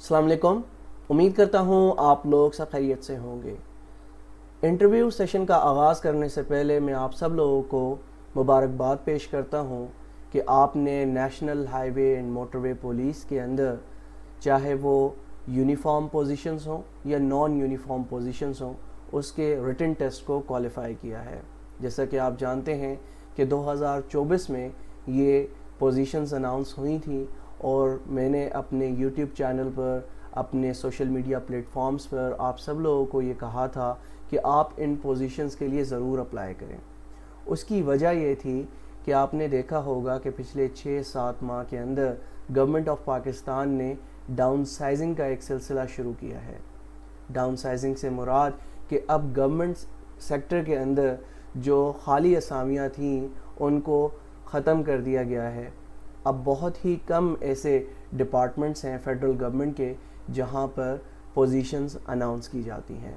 السلام علیکم. امید کرتا ہوں آپ لوگ سب خیریت سے ہوں گے. انٹرویو سیشن کا آغاز کرنے سے پہلے میں آپ سب لوگوں کو مبارکباد پیش کرتا ہوں کہ آپ نے national Highway and motor way police کے اندر چاہے وہ یونیفارم پوزیشنز ہوں یا نان یونیفارم پوزیشنز ہوں اس کے ریٹن ٹیسٹ کو کوالیفائی کیا ہے. جیسا کہ آپ جانتے ہیں کہ 2024 میں یہ پوزیشنز اناؤنس ہوئی تھیں اور میں نے اپنے یوٹیوب چینل پر اپنے سوشل میڈیا پلیٹ فارمز پر آپ سب لوگوں کو یہ کہا تھا کہ آپ ان پوزیشنز کے لیے ضرور اپلائی کریں. اس کی وجہ یہ تھی کہ آپ نے دیکھا ہوگا کہ پچھلے 6-7 ماہ کے اندر گورنمنٹ آف پاکستان نے ڈاؤن سائزنگ کا ایک سلسلہ شروع کیا ہے. ڈاؤن سائزنگ سے مراد کہ اب گورنمنٹ سیکٹر کے اندر جو خالی اسامیاں تھیں ان کو ختم کر دیا گیا ہے. اب بہت ہی کم ایسے ڈپارٹمنٹس ہیں فیڈرل گورنمنٹ کے جہاں پر پوزیشنز اناؤنس کی جاتی ہیں.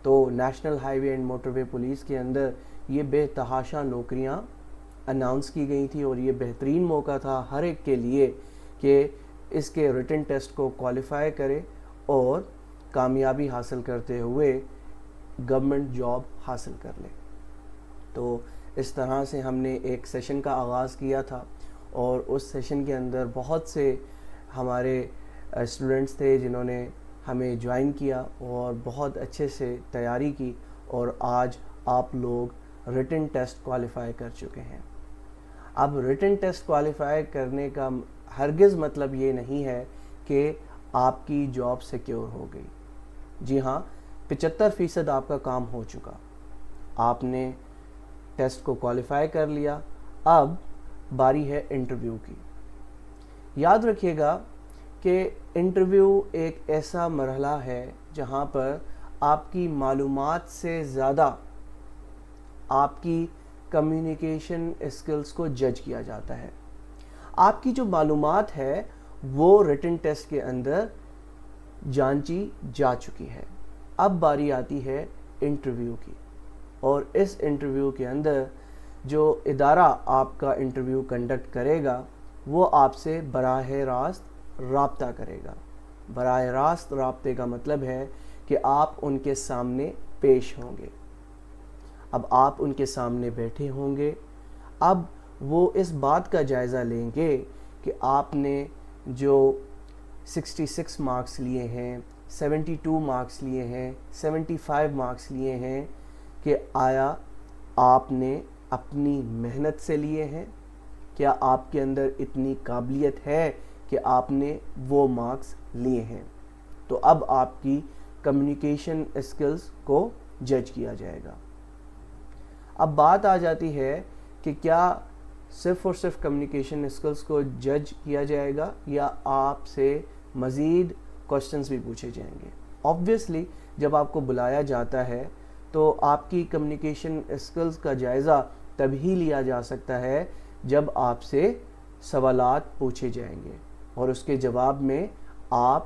تو national Highway and motor way police کے اندر یہ بے تحاشا نوکریاں اناؤنس کی گئی تھی اور یہ بہترین موقع تھا ہر ایک کے لیے کہ اس کے ریٹن ٹیسٹ کو کوالیفائی کرے اور کامیابی حاصل کرتے ہوئے گورنمنٹ جاب حاصل کر لے. تو اس طرح سے ہم نے ایک سیشن کا آغاز کیا تھا اور اس سیشن کے اندر بہت سے ہمارے اسٹوڈنٹس تھے جنہوں نے ہمیں جوائن کیا اور بہت اچھے سے تیاری کی اور آج آپ لوگ ریٹن ٹیسٹ کوالیفائی کر چکے ہیں. اب ریٹن ٹیسٹ کوالیفائی کرنے کا ہرگز مطلب یہ نہیں ہے کہ آپ کی جاب سیکیور ہو گئی. جی ہاں، 75% آپ کا کام ہو چکا. آپ نے ٹیسٹ کو کوالیفائی کر لیا. اب باری ہے انٹرویو کی. یاد رکھیے گا کہ انٹرویو ایک ایسا مرحلہ ہے جہاں پر آپ کی معلومات سے زیادہ آپ کی کمیونیکیشن اسکلز کو جج کیا جاتا ہے. آپ کی جو معلومات ہے وہ ریٹن ٹیسٹ کے اندر جانچی جا چکی ہے. اب باری آتی ہے انٹرویو کی اور اس انٹرویو کے اندر جو ادارہ آپ کا انٹرویو کنڈکٹ کرے گا وہ آپ سے براہ راست رابطہ کرے گا. براہ راست رابطے کا مطلب ہے کہ آپ ان کے سامنے پیش ہوں گے. اب آپ ان کے سامنے بیٹھے ہوں گے. اب وہ اس بات کا جائزہ لیں گے کہ آپ نے جو 66 مارکس لیے ہیں، 72 مارکس لیے ہیں، 75 مارکس لیے ہیں کہ آیا آپ نے اپنی محنت سے لیے ہیں؟ کیا آپ کے اندر اتنی قابلیت ہے کہ آپ نے وہ مارکس لیے ہیں؟ تو اب آپ کی کمیونیکیشن اسکلز کو جج کیا جائے گا. اب بات آ جاتی ہے کہ کیا صرف اور صرف کمیونیکیشن اسکلز کو جج کیا جائے گا یا آپ سے مزید کوشچنز بھی پوچھے جائیں گے. آبویسلی جب آپ کو بلایا جاتا ہے تو آپ کی کمیونیکیشن اسکلز کا جائزہ تبھی لیا جا سکتا ہے جب آپ سے سوالات پوچھے جائیں گے اور اس کے جواب میں آپ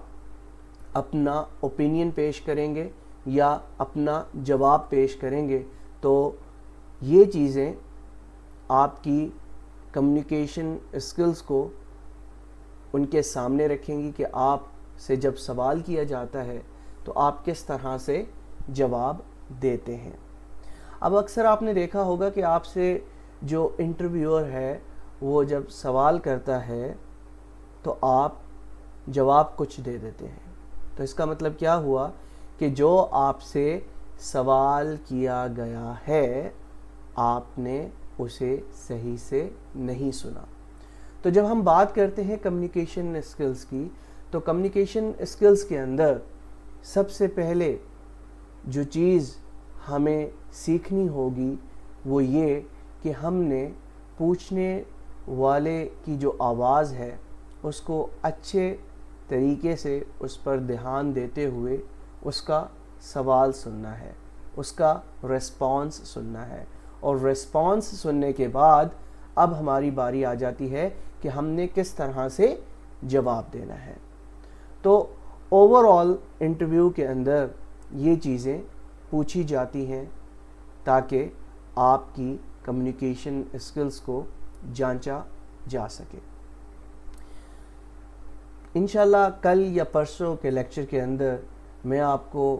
اپنا اوپینین پیش کریں گے یا اپنا جواب پیش کریں گے. تو یہ چیزیں آپ کی کمیونیکیشن اسکلز کو ان کے سامنے رکھیں گی کہ آپ سے جب سوال کیا جاتا ہے تو آپ کس طرح سے جواب دیتے ہیں. اب اکثر آپ نے دیکھا ہوگا کہ آپ سے جو انٹرویور ہے وہ جب سوال کرتا ہے تو آپ جواب کچھ دے دیتے ہیں. تو اس کا مطلب کیا ہوا کہ جو آپ سے سوال کیا گیا ہے آپ نے اسے صحیح سے نہیں سنا. تو جب ہم بات کرتے ہیں کمیونیکیشن اسکلز کی تو کمیونیکیشن اسکلز کے اندر سب سے پہلے جو چیز ہمیں سیکھنی ہوگی وہ یہ کہ ہم نے پوچھنے والے کی جو آواز ہے اس کو اچھے طریقے سے اس پر دھیان دیتے ہوئے اس کا سوال سننا ہے، اس کا ریسپانس سننا ہے اور ریسپانس سننے کے بعد اب ہماری باری آ جاتی ہے کہ ہم نے کس طرح سے جواب دینا ہے. تو اوور آل انٹرویو کے اندر یہ چیزیں پوچھی جاتی ہیں تاکہ آپ کی کمیونیکیشن اسکلز کو جانچا جا سکے. انشاءاللہ کل یا پرسوں کے لیکچر کے اندر میں آپ کو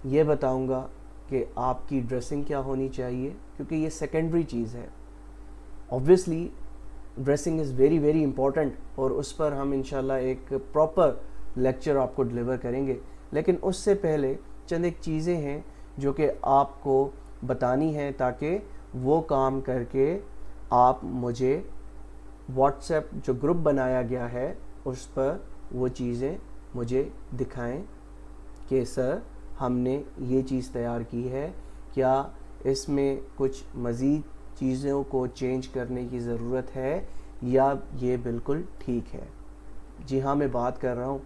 یہ بتاؤں گا کہ آپ کی ڈریسنگ کیا ہونی چاہیے، کیونکہ یہ سیکنڈری چیز ہے. Obviously dressing is very very important, اور اس پر ہم انشاءاللہ ایک پراپر لیکچر آپ کو ڈلیور کریں گے. لیکن اس سے پہلے چند ایک چیزیں ہیں جو کہ آپ کو بتانی ہیں، تاکہ وہ کام کر کے آپ مجھے واٹس ایپ جو گروپ بنایا گیا ہے اس پر وہ چیزیں مجھے دکھائیں کہ سر ہم نے یہ چیز تیار کی ہے، کیا اس میں کچھ مزید چیزوں کو چینج کرنے کی ضرورت ہے یا یہ بالکل ٹھیک ہے. جی ہاں، میں بات کر رہا ہوں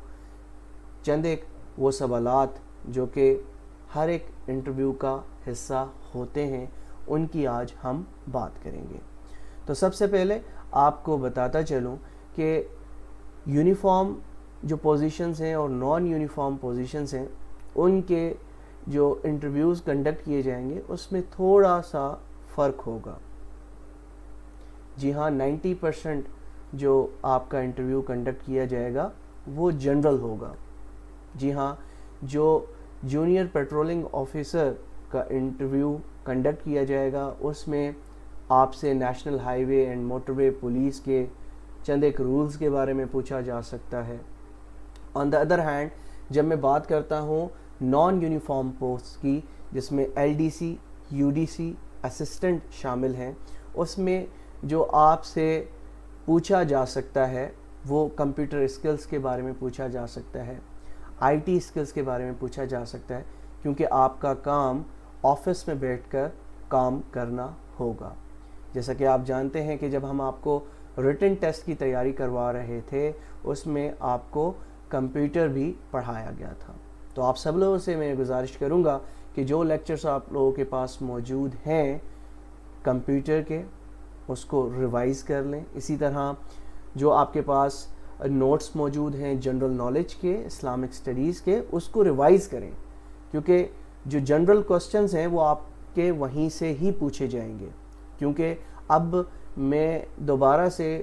چند ایک وہ سوالات جو کہ ہر ایک انٹرویو کا حصہ ہوتے ہیں، ان کی آج ہم بات کریں گے. تو سب سے پہلے آپ کو بتاتا چلوں کہ یونیفارم جو پوزیشنز ہیں اور نان یونیفارم پوزیشنز ہیں، ان کے جو انٹرویوز کنڈکٹ کیے جائیں گے اس میں تھوڑا سا فرق ہوگا. جی ہاں، 90% جو آپ کا انٹرویو کنڈکٹ کیا جائے گا وہ جنرل ہوگا. جی ہاں، جو جونیئر پیٹرولنگ آفیسر کا انٹرویو کنڈکٹ کیا جائے گا اس میں آپ سے national Highway and motor way police کے چند ایک رولز کے بارے میں پوچھا جا سکتا ہے. آن دا ادر ہینڈ جب میں بات کرتا ہوں نان یونیفارم پوسٹ کی، جس میں L D C, U D C, assistant شامل ہیں، اس میں جو آپ سے پوچھا جا سکتا ہے وہ کمپیوٹر اسکلز کے بارے میں پوچھا جا سکتا ہے، آئی ٹی اسکلز کے بارے میں پوچھا جا سکتا ہے، کیونکہ آپ کا کام آفس میں بیٹھ کر کام کرنا ہوگا. جیسا کہ آپ جانتے ہیں کہ جب ہم آپ کو ریٹن ٹیسٹ کی تیاری کروا رہے تھے اس میں آپ کو کمپیوٹر بھی پڑھایا گیا تھا. تو آپ سب لوگوں سے میں گزارش کروں گا کہ جو لیکچرز آپ لوگوں کے پاس موجود ہیں کمپیوٹر کے، اس کو ریوائز کر لیں. اسی طرح جو آپ کے پاس نوٹس موجود ہیں جنرل نالج کے، اسلامک اسٹڈیز کے، اس کو ریوائز کریں، کیونکہ جو جنرل کوسچنز ہیں وہ آپ کے وہیں سے ہی پوچھے جائیں گے. کیونکہ اب میں دوبارہ سے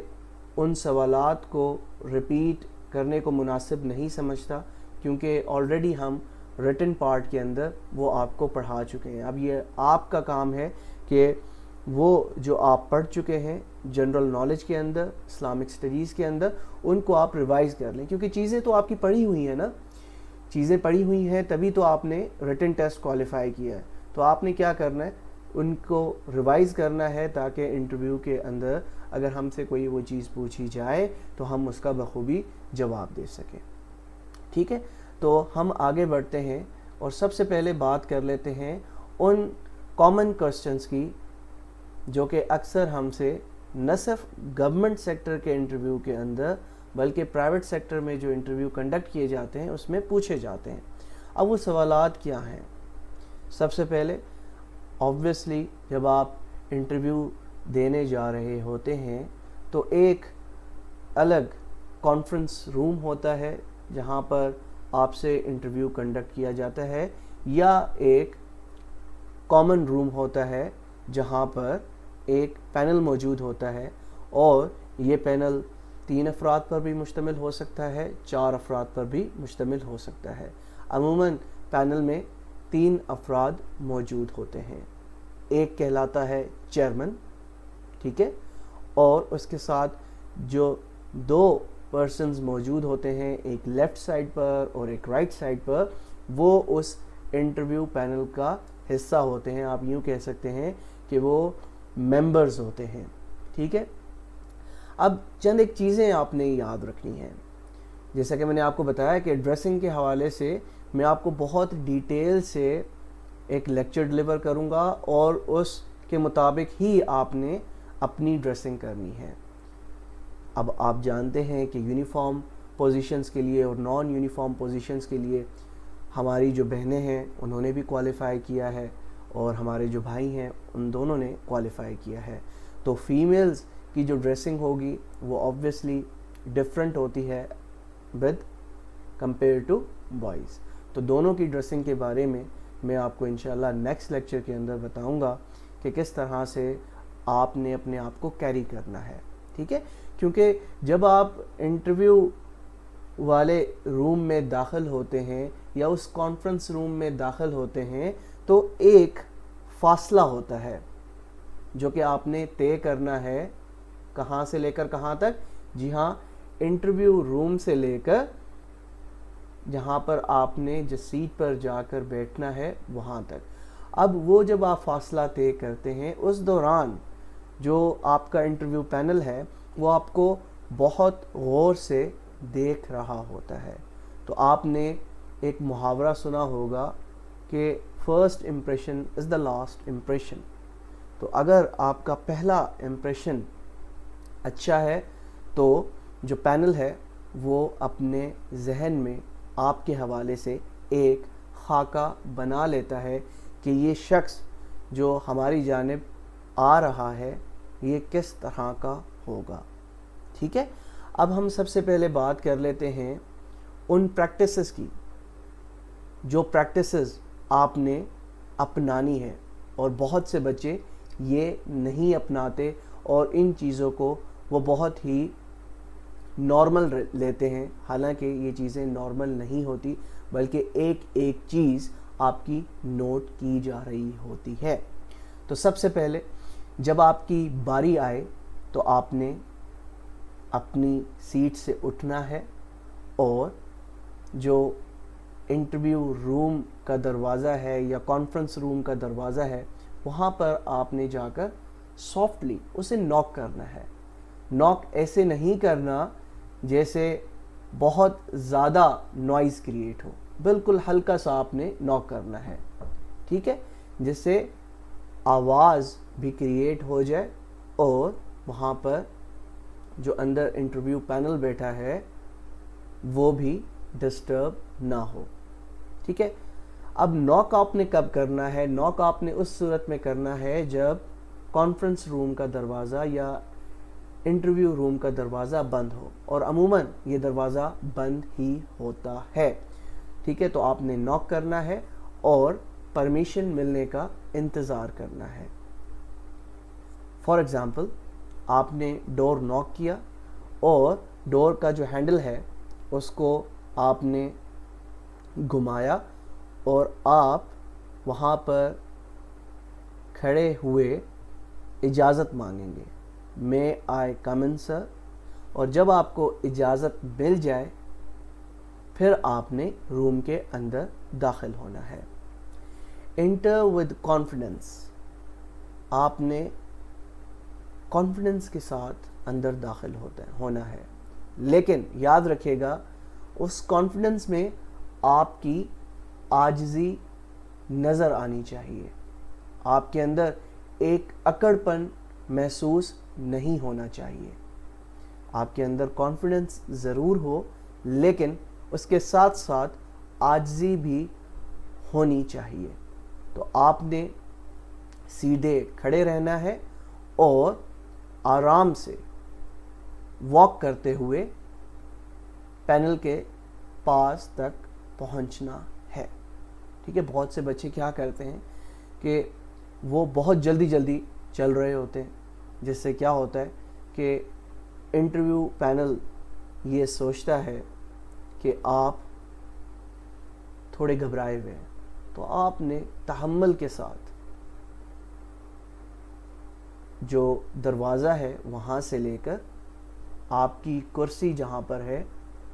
ان سوالات کو ریپیٹ کرنے کو مناسب نہیں سمجھتا، کیونکہ آلریڈی ہم ریٹن پارٹ کے اندر وہ آپ کو پڑھا چکے ہیں. اب یہ آپ کا کام ہے کہ وہ جو آپ پڑھ چکے ہیں جنرل نالج کے اندر، اسلامک اسٹڈیز کے اندر، ان کو آپ ریوائز کر لیں، کیونکہ چیزیں تو آپ کی پڑھی ہوئی ہیں نا، چیزیں پڑھی ہوئی ہیں تبھی تو آپ نے ریٹن ٹیسٹ کوالیفائی کیا ہے. تو آپ نے کیا کرنا ہے، ان کو ریوائز کرنا ہے تاکہ انٹرویو کے اندر اگر ہم سے کوئی وہ چیز پوچھی جائے تو ہم اس کا بخوبی جواب دے سکیں. ٹھیک ہے، تو ہم آگے بڑھتے ہیں اور سب سے پہلے بات کر لیتے ہیں ان کامن کوسچنز کی جو کہ اکثر ہم سے نہ صرف گورنمنٹ سیکٹر کے انٹرویو کے اندر بلکہ پرائیویٹ سیکٹر میں جو انٹرویو کنڈکٹ کیے جاتے ہیں اس میں پوچھے جاتے ہیں. اب وہ سوالات کیا ہیں؟ سب سے پہلے آبویسلی جب آپ انٹرویو دینے جا رہے ہوتے ہیں تو ایک الگ کانفرنس روم ہوتا ہے جہاں پر آپ سے انٹرویو کنڈکٹ کیا جاتا ہے، یا ایک کامن روم ہوتا ہے جہاں پر ایک پینل موجود ہوتا ہے، اور یہ پینل 3 افراد پر بھی مشتمل ہو سکتا ہے، 4 افراد پر بھی مشتمل ہو سکتا ہے. عموماً پینل میں 3 افراد موجود ہوتے ہیں. ایک کہلاتا ہے چیئرمین، ٹھیک ہے، اور اس کے ساتھ جو 2 پرسنز موجود ہوتے ہیں، ایک لیفٹ سائڈ پر اور ایک رائٹ سائڈ پر، وہ اس انٹرویو پینل کا حصہ ہوتے ہیں. آپ یوں کہہ سکتے ہیں کہ وہ ممبرز ہوتے ہیں. ٹھیک ہے، اب چند ایک چیزیں آپ نے یاد رکھنی ہیں. جیسا کہ میں نے آپ کو بتایا کہ ڈریسنگ کے حوالے سے میں آپ کو بہت ڈیٹیل سے ایک لیکچر ڈلیور کروں گا، اور اس کے مطابق ہی آپ نے اپنی ڈریسنگ کرنی ہے. اب آپ جانتے ہیں کہ یونیفارم پوزیشنز کے لیے اور نان یونیفارم پوزیشنز کے لیے ہماری جو بہنیں ہیں انہوں نے بھی کوالیفائی کیا ہے، اور ہمارے جو بھائی ہیں ان دونوں نے کوالیفائی کیا ہے. تو فیمیلز کی جو ڈریسنگ ہوگی وہ آبویسلی ڈفرینٹ ہوتی ہے ود کمپیئر ٹو بوائز. تو دونوں کی ڈریسنگ کے بارے میں میں آپ کو انشاءاللہ نیکسٹ لیکچر کے اندر بتاؤں گا کہ کس طرح سے آپ نے اپنے آپ کو کیری کرنا ہے. ٹھیک ہے، کیونکہ جب آپ انٹرویو والے روم میں داخل ہوتے ہیں یا اس کانفرنس روم میں داخل ہوتے ہیں تو ایک فاصلہ ہوتا ہے جو کہ آپ نے طے کرنا ہے. کہاں سے لے کر کہاں تک؟ جی ہاں، انٹرویو روم سے لے کر جہاں پر آپ نے جس سیٹ پر جا کر بیٹھنا ہے وہاں تک. اب وہ جب آپ فاصلہ طے کرتے ہیں اس دوران جو آپ کا انٹرویو پینل ہے وہ آپ کو بہت غور سے دیکھ رہا ہوتا ہے. تو آپ نے ایک محاورہ سنا ہوگا کہ first impression is the last impression. تو اگر آپ کا پہلا امپریشن اچھا ہے تو جو پینل ہے وہ اپنے ذہن میں آپ کے حوالے سے ایک خاکہ بنا لیتا ہے کہ یہ شخص جو ہماری جانب آ رہا ہے یہ کس طرح کا ہوگا. ٹھیک ہے، اب ہم سب سے پہلے بات کر لیتے ہیں ان پریکٹسز کی جو پریکٹسز آپ نے اپنانی ہے. اور بہت سے بچے یہ نہیں اپناتے اور ان چیزوں کو وہ بہت ہی نارمل لیتے ہیں، حالانکہ یہ چیزیں نارمل نہیں ہوتی بلکہ ایک ایک چیز آپ کی نوٹ کی جا رہی ہوتی ہے. تو سب سے پہلے جب آپ کی باری آئے تو آپ نے اپنی سیٹ سے اٹھنا ہے اور جو انٹرویو روم کا دروازہ ہے یا کانفرنس روم کا دروازہ ہے وہاں پر آپ نے جا کر سافٹلی اسے ناک کرنا ہے. ناک ایسے نہیں کرنا جیسے بہت زیادہ نوائز کریٹ ہو، بالکل ہلکا سا آپ نے ناک کرنا ہے. ٹھیک ہے، جس سے آواز بھی کریٹ ہو جائے اور وہاں پر جو اندر انٹرویو پینل بیٹھا ہے وہ بھی ڈسٹرب نہ ہو. ٹھیک ہے، اب ناک آپ نے کب کرنا ہے؟ ناک آپ نے اس صورت میں کرنا ہے جب کانفرنس روم کا دروازہ یا انٹرویو روم کا دروازہ بند ہو، اور عموماً یہ دروازہ بند ہی ہوتا ہے. ٹھیک ہے، تو آپ نے ناک کرنا ہے اور پرمیشن ملنے کا انتظار کرنا ہے. فار ایگزامپل آپ نے ڈور ناک کیا اور ڈور کا جو ہینڈل ہے اس کو آپ نے گھمایا اور آپ وہاں پر کھڑے ہوئے اجازت مانگیں گے، مے آئی کم ان سر. اور جب آپ کو اجازت مل جائے پھر آپ نے روم کے اندر داخل ہونا ہے. انٹر ود کانفیڈنس، آپ نے کانفیڈنس کے ساتھ اندر داخل ہونا ہے، لیکن یاد رکھیے گا اس کانفیڈنس میں آپ کی عاجزی نظر آنی چاہیے. آپ کے اندر ایک اکڑ پن محسوس نہیں ہونا چاہیے. آپ کے اندر کانفیڈنس ضرور ہو لیکن اس کے ساتھ ساتھ عاجزی بھی ہونی چاہیے. تو آپ نے سیدھے کھڑے رہنا ہے اور آرام سے واک کرتے ہوئے پینل کے پاس تک پہنچنا ہے. ٹھیک ہے، بہت سے بچے کیا کرتے ہیں کہ وہ بہت جلدی جلدی چل رہے ہوتے ہیں، جس سے کیا ہوتا ہے کہ انٹرویو پینل یہ سوچتا ہے کہ آپ تھوڑے گھبرائے ہوئے ہیں. تو آپ نے تحمل کے ساتھ جو دروازہ ہے وہاں سے لے کر آپ کی کرسی جہاں پر ہے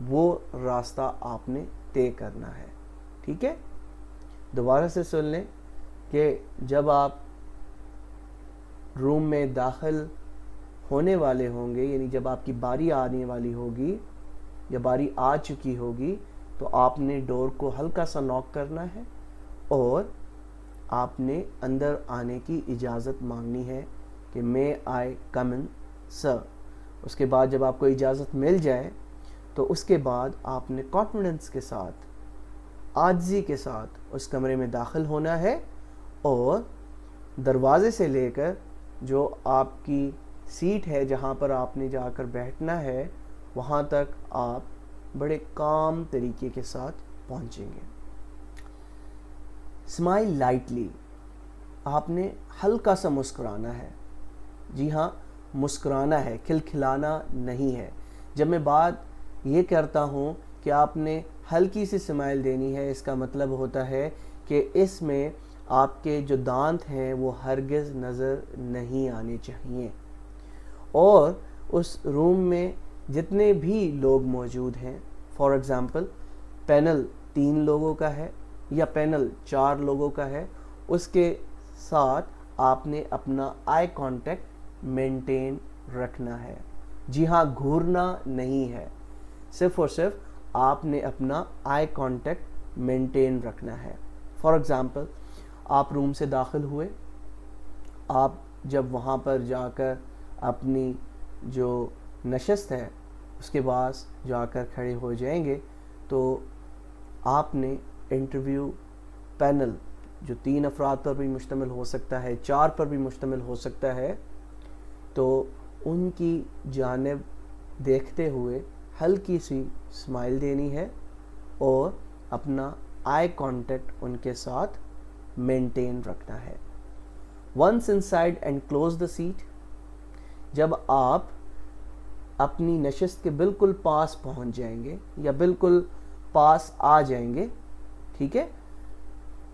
وہ راستہ آپ نے طے کرنا ہے. ٹھیک ہے، دوبارہ سے سن لیں کہ جب آپ روم میں داخل ہونے والے ہوں گے، یعنی جب آپ کی باری آنے والی ہوگی یا باری آ چکی ہوگی تو آپ نے ڈور کو ہلکا سا ناک کرنا ہے اور آپ نے اندر آنے کی اجازت مانگنی ہے کہ مے آئی کم ان سر. اس کے بعد جب آپ کو اجازت مل جائے تو اس کے بعد آپ نے کانفیڈنس کے ساتھ، عاجزی کے ساتھ اس کمرے میں داخل ہونا ہے اور دروازے سے لے کر جو آپ کی سیٹ ہے جہاں پر آپ نے جا کر بیٹھنا ہے وہاں تک آپ بڑے کام طریقے کے ساتھ پہنچیں گے. اسمائل لائٹلی، آپ نے ہلکا سا مسکرانا ہے. جی ہاں، مسکرانا ہے، کھلکھلانا نہیں ہے. جب میں بات یہ کرتا ہوں کہ آپ نے ہلکی سی اسمائل دینی ہے، اس کا مطلب ہوتا ہے کہ اس میں آپ کے جو دانت ہیں وہ ہرگز نظر نہیں آنے چاہیے، اور اس روم میں جتنے بھی لوگ موجود ہیں، فار ایگزامپل پینل 3 لوگوں کا ہے یا پینل 4 لوگوں کا ہے، اس کے ساتھ آپ نے اپنا آئی کانٹیکٹ مینٹین رکھنا ہے۔ جی ہاں، گھورنا نہیں ہے، صرف اور صرف آپ نے اپنا آئی کانٹیکٹ مینٹین رکھنا ہے۔ فار ایگزامپل آپ روم سے داخل ہوئے، آپ جب وہاں پر جا کر اپنی جو نشست ہے اس کے پاس جا کر کھڑے ہو جائیں گے، تو آپ نے انٹرویو پینل جو 3 افراد پر بھی مشتمل ہو سکتا ہے، 4 پر بھی مشتمل ہو سکتا ہے، تو ان کی جانب دیکھتے ہوئے ہلکی سی اسمائل دینی ہے اور اپنا آئی کانٹیکٹ ان کے ساتھ مینٹین رکھنا ہے۔ Once inside and close the seat, جب آپ اپنی نشست کے بالکل پاس پہنچ جائیں گے یا بالکل پاس آ جائیں گے، ٹھیک ہے،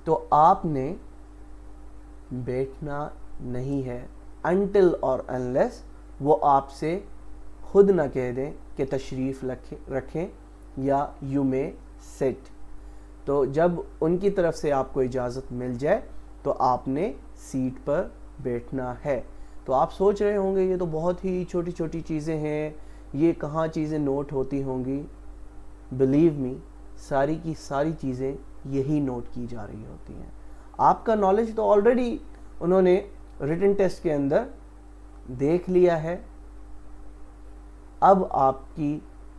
تو آپ نے بیٹھنا نہیں ہے انٹل اور انلیس وہ آپ سے خود نہ کہہ دیں کہ تشریف رکھیں یا یو مے سٹ۔ تو جب ان کی طرف سے آپ کو اجازت مل جائے تو آپ نے سیٹ پر بیٹھنا ہے۔ تو آپ سوچ رہے ہوں گے یہ تو بہت ہی چھوٹی چھوٹی چیزیں ہیں، یہ کہاں چیزیں نوٹ ہوتی ہوں گی؟ بلیو می، ساری کی ساری چیزیں یہی نوٹ کی جا رہی ہوتی ہیں۔ آپ کا نالج تو آلریڈی انہوں نے ریٹن ٹیسٹ کے اندر دیکھ لیا ہے، اب آپ کی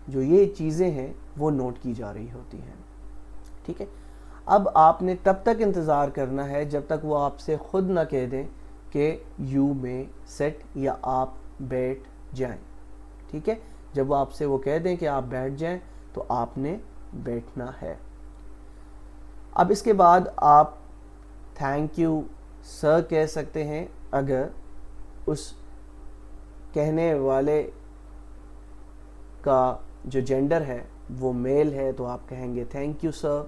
جو یہ چیزیں ہیں وہ نوٹ کی جا رہی ہوتی ہیں، ٹھیک ہے۔ اب آپ نے تب تک انتظار کرنا ہے جب تک وہ آپ سے خود نہ کہہ دیں کہ یو میں سیٹ یا آپ بیٹھ جائیں، ٹھیک ہے۔ جب وہ آپ سے وہ کہہ دیں کہ آپ بیٹھ جائیں تو آپ نے بیٹھنا ہے۔ اب اس کے بعد آپ تھینک یو سر کہہ سکتے ہیں، اگر اس کہنے والے کا جو جینڈر ہے وہ میل ہے تو آپ کہیں گے تھینک یو سر۔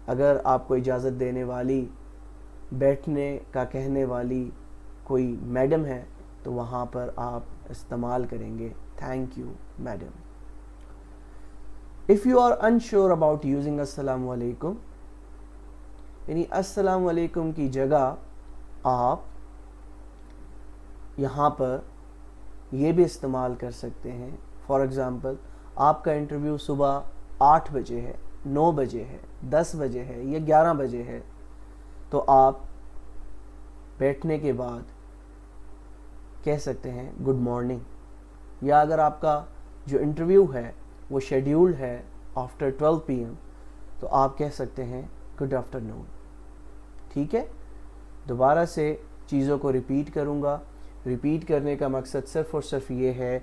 اگر آپ کو اجازت دینے والی، بیٹھنے کا کہنے والی کوئی میڈم ہے تو وہاں پر آپ استعمال کریں گے thank you madam. If you are unsure about using السلام علیکم، یعنی السلام علیکم کی جگہ آپ یہاں پر یہ بھی استعمال کر سکتے ہیں۔ فار ایگزامپل آپ کا انٹرویو صبح 8 بجے ہے، 9 بجے ہے، 10 بجے ہے یا 11 بجے ہے، تو آپ بیٹھنے کے بعد کہہ سکتے ہیں گڈ مارننگ، یا اگر آپ کا جو انٹرویو ہے وہ شیڈیولڈ ہے آفٹر 12 PM تو آپ کہہ سکتے ہیں گڈ آفٹر نون، ٹھیک ہے۔ دوبارہ سے چیزوں کو ریپیٹ کروں گا، ریپیٹ کرنے کا مقصد صرف اور صرف یہ ہے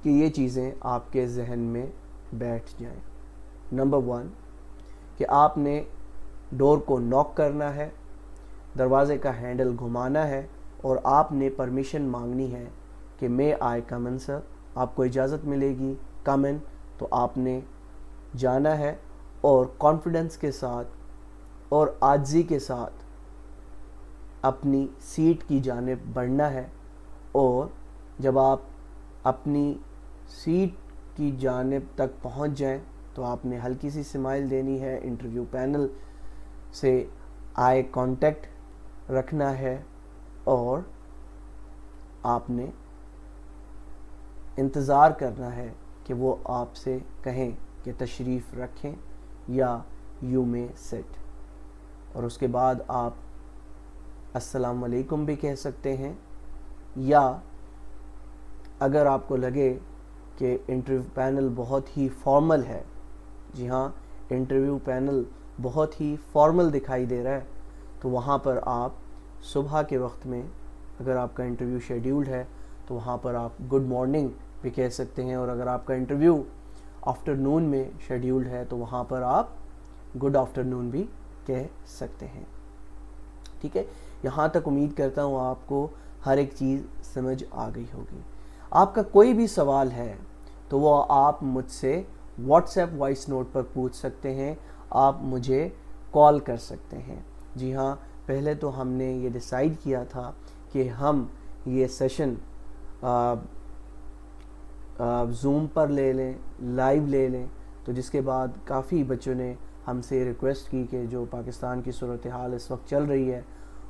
کہ یہ چیزیں آپ کے ذہن میں بیٹھ جائیں۔ نمبر 1 کہ آپ نے ڈور کو ناک کرنا ہے، دروازے کا ہینڈل گھمانا ہے اور آپ نے پرمیشن مانگنی ہے کہ مے آئی کم ان سر، آپ کو اجازت ملے گی کم ان، تو آپ نے جانا ہے اور کانفیڈنس کے ساتھ اور عاجزی کے ساتھ اپنی سیٹ کی جانب بڑھنا ہے، اور جب آپ اپنی سیٹ کی جانب تک پہنچ جائیں تو آپ نے ہلکی سی اسمائل دینی ہے، انٹرویو پینل سے آئی کانٹیکٹ رکھنا ہے اور آپ نے انتظار کرنا ہے کہ وہ آپ سے کہیں کہ تشریف رکھیں یا یو میں سٹ، اور اس کے بعد آپ السلام علیکم بھی کہہ سکتے ہیں، یا اگر آپ کو لگے کہ انٹرویو پینل بہت ہی فارمل ہے، جی ہاں انٹرویو پینل بہت ہی فارمل دکھائی دے رہا ہے، تو وہاں پر آپ صبح کے وقت میں اگر آپ کا انٹرویو شیڈیولڈ ہے تو وہاں پر آپ گڈ مارننگ بھی کہہ سکتے ہیں، اور اگر آپ کا انٹرویو آفٹر نون میں شیڈیولڈ ہے تو وہاں پر آپ گڈ آفٹر نون بھی کہہ سکتے ہیں، ٹھیک ہے۔ یہاں تک امید کرتا ہوں آپ کو ہر ایک چیز سمجھ آ گئی ہوگی۔ آپ کا کوئی بھی سوال ہے تو وہ آپ مجھ سے واٹس ایپ وائس نوٹ پر پوچھ سکتے ہیں، آپ مجھے کال کر سکتے ہیں۔ جی ہاں، پہلے تو ہم نے یہ ڈیسائیڈ کیا تھا کہ ہم یہ سیشن زوم پر لے لیں، لائیو لے لیں، تو جس کے بعد کافی بچوں نے ہم سے ریکویسٹ کی کہ جو پاکستان کی صورتحال اس وقت چل رہی ہے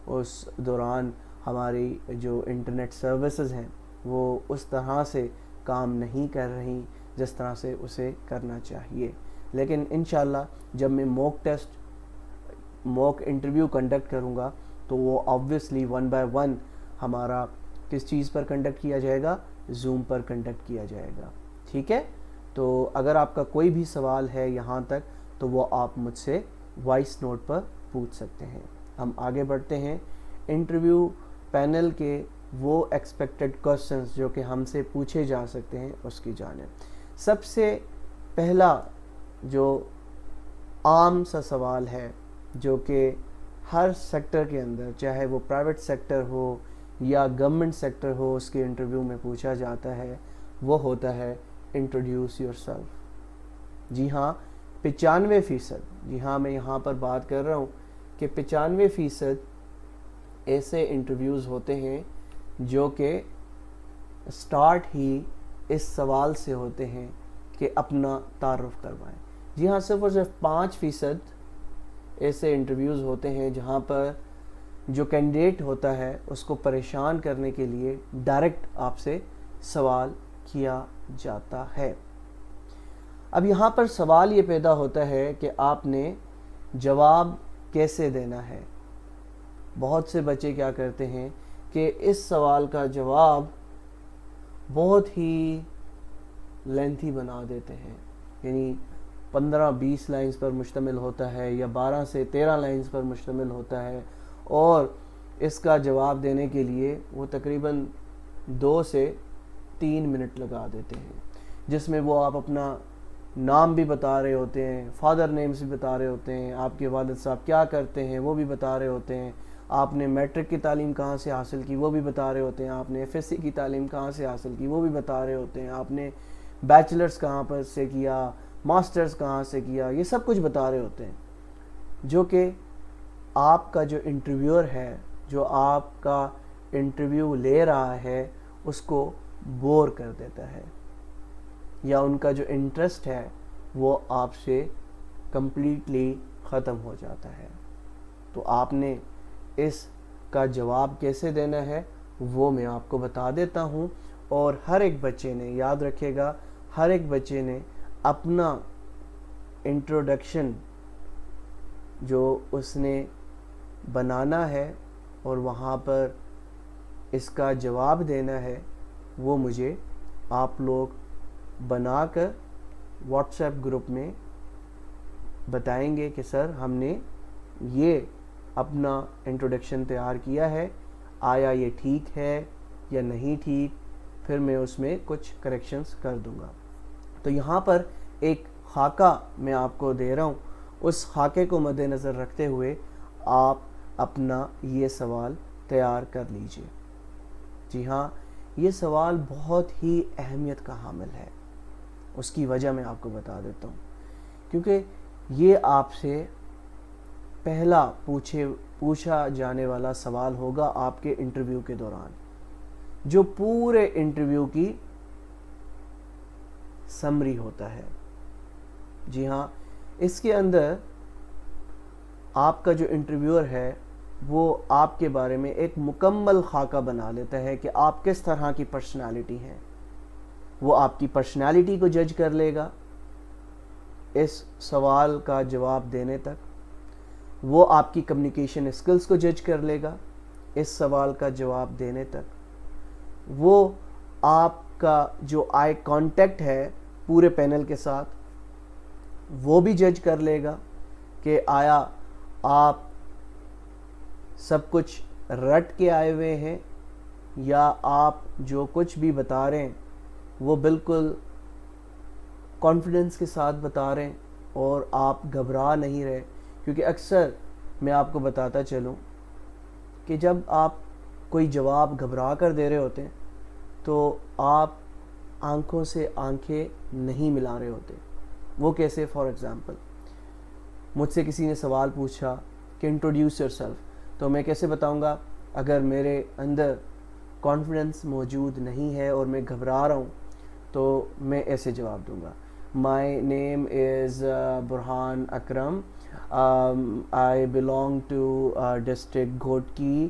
اس دوران ہماری جو انٹرنیٹ سروسز ہیں وہ اس طرح سے کام نہیں کر رہی جس طرح سے اسے کرنا چاہیے۔ لیکن انشاءاللہ جب میں موک انٹرویو کنڈکٹ کروں گا تو وہ آبویسلی 1 بائی 1 ہمارا کس چیز پر کنڈکٹ کیا جائے گا؟ زوم پر کنڈکٹ کیا جائے گا، ٹھیک ہے؟ تو اگر آپ کا کوئی بھی سوال ہے یہاں تک تو وہ آپ مجھ سے وائس نوٹ پر پوچھ سکتے ہیں۔ ہم آگے بڑھتے ہیں انٹرویو پینل کے وہ ایکسپیکٹڈ کوسچنز جو کہ ہم سے پوچھے جا سکتے ہیں اس کی جانب۔ سب سے پہلا جو عام سا سوال ہے جو کہ ہر سیکٹر کے اندر، چاہے وہ پرائیویٹ سیکٹر ہو یا گورنمنٹ سیکٹر ہو، اس کے انٹرویو میں پوچھا جاتا ہے، وہ ہوتا ہے انٹروڈیوس یور سیلف۔ جی ہاں، 95%، جی ہاں میں یہاں پر بات کر رہا ہوں کہ 95% ایسے انٹرویوز ہوتے ہیں جو کہ سٹارٹ ہی اس سوال سے ہوتے ہیں کہ اپنا تعارف کروائیں۔ جی ہاں، صرف اور صرف 5% ایسے انٹرویوز ہوتے ہیں جہاں پر جو کینڈیڈیٹ ہوتا ہے اس کو پریشان کرنے کے لیے ڈائریکٹ آپ سے سوال کیا جاتا ہے۔ اب یہاں پر سوال یہ پیدا ہوتا ہے کہ آپ نے جواب کیسے دینا ہے۔ بہت سے بچے کیا کرتے ہیں کہ اس سوال کا جواب بہت ہی لینتھی بنا دیتے ہیں، یعنی 15-20 لائنز پر مشتمل ہوتا ہے یا 12 سے 13 لائنز پر مشتمل ہوتا ہے، اور اس کا جواب دینے کے لیے وہ تقریباً 2 سے 3 منٹ لگا دیتے ہیں، جس میں وہ آپ اپنا نام بھی بتا رہے ہوتے ہیں، فادر نیمز بھی بتا رہے ہوتے ہیں، آپ کے والد صاحب کیا کرتے ہیں وہ بھی بتا رہے ہوتے ہیں، آپ نے میٹرک کی تعلیم کہاں سے حاصل کی وہ بھی بتا رہے ہوتے ہیں، آپ نے ایف ایس سی کی تعلیم کہاں سے حاصل کی وہ بھی بتا رہے ہوتے ہیں، آپ نے بیچلرز کہاں پر سے کیا، ماسٹرز کہاں سے کیا، یہ سب کچھ بتا رہے ہوتے ہیں، جو کہ آپ کا جو انٹرویور ہے، جو آپ کا انٹرویو لے رہا ہے، اس کو بور کر دیتا ہے، یا ان کا جو انٹرسٹ ہے وہ آپ سے کمپلیٹلی ختم ہو جاتا ہے۔ تو آپ نے اس کا جواب کیسے دینا ہے وہ میں آپ کو بتا دیتا ہوں، اور ہر ایک بچے نے، یاد رکھے گا، ہر ایک بچے نے اپنا انٹروڈکشن جو اس نے بنانا ہے اور وہاں پر اس کا جواب دینا ہے، وہ مجھے آپ لوگ بنا کر واٹس ایپ گروپ میں بتائیں گے کہ سر ہم نے یہ اپنا انٹروڈکشن تیار کیا ہے، آیا یہ ٹھیک ہے یا نہیں ٹھیک، پھر میں اس میں کچھ کریکشنز کر دوں گا۔ تو یہاں پر ایک خاکہ میں آپ کو دے رہا ہوں، اس خاکے کو مد نظر رکھتے ہوئے آپ اپنا یہ سوال تیار کر لیجئے۔ جی ہاں، یہ سوال بہت ہی اہمیت کا حامل ہے، اس کی وجہ میں آپ کو بتا دیتا ہوں، کیونکہ یہ آپ سے پہلا پوچھا جانے والا سوال ہوگا آپ کے انٹرویو کے دوران، جو پورے انٹرویو کی سمری ہوتا ہے۔ جی ہاں، اس کے اندر آپ کا جو انٹرویور ہے وہ آپ کے بارے میں ایک مکمل خاکہ بنا لیتا ہے کہ آپ کس طرح کی پرسنالٹی ہیں۔ وہ آپ کی پرسنالٹی کو جج کر لے گا اس سوال کا جواب دینے تک، وہ آپ کی کمیونیکیشن اسکلز کو جج کر لے گا اس سوال کا جواب دینے تک، وہ آپ کا جو آئی کانٹیکٹ ہے پورے پینل کے ساتھ وہ بھی جج کر لے گا کہ آیا آپ سب کچھ رٹ کے آئے ہوئے ہیں یا آپ جو کچھ بھی بتا رہے ہیں وہ بالکل کانفیڈنس کے ساتھ بتا رہے ہیں اور آپ گھبرا نہیں رہے۔ کیونکہ اکثر میں آپ کو بتاتا چلوں کہ جب آپ کوئی جواب گھبرا کر دے رہے ہوتے ہیں تو آپ آنکھوں سے آنکھیں نہیں ملا رہے ہوتے، وہ کیسے؟ فار ایگزامپل مجھ سے کسی نے سوال پوچھا کہ انٹروڈیوس یور سیلف، تو میں کیسے بتاؤں گا؟ اگر میرے اندر کانفیڈنس موجود نہیں ہے اور میں گھبرا رہا ہوں تو میں ایسے جواب دوں گا، my name is Burhan Akram, I belong to district Ghotki,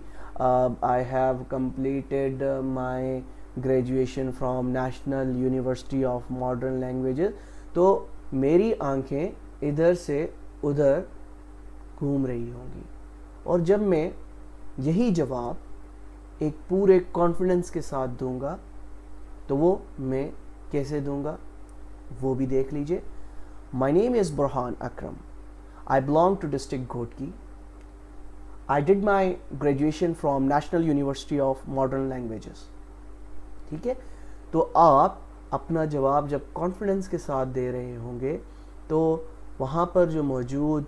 I have completed my graduation from National University of Modern Languages. تو میری آنکھیں ادھر سے ادھر گھوم رہی ہوں گی، اور جب میں یہی جواب ایک پورے کانفیڈنس کے ساتھ دوں گا تو وہ میں کیسے دوں گا وہ بھی دیکھ لیجئے. My name is Burhan Akram, I belong to district Ghotki, I did my graduation from National University of Modern Languages. ٹھیک ہے، تو آپ اپنا جواب جب کانفیڈنس کے ساتھ دے رہے ہوں گے تو وہاں پر جو موجود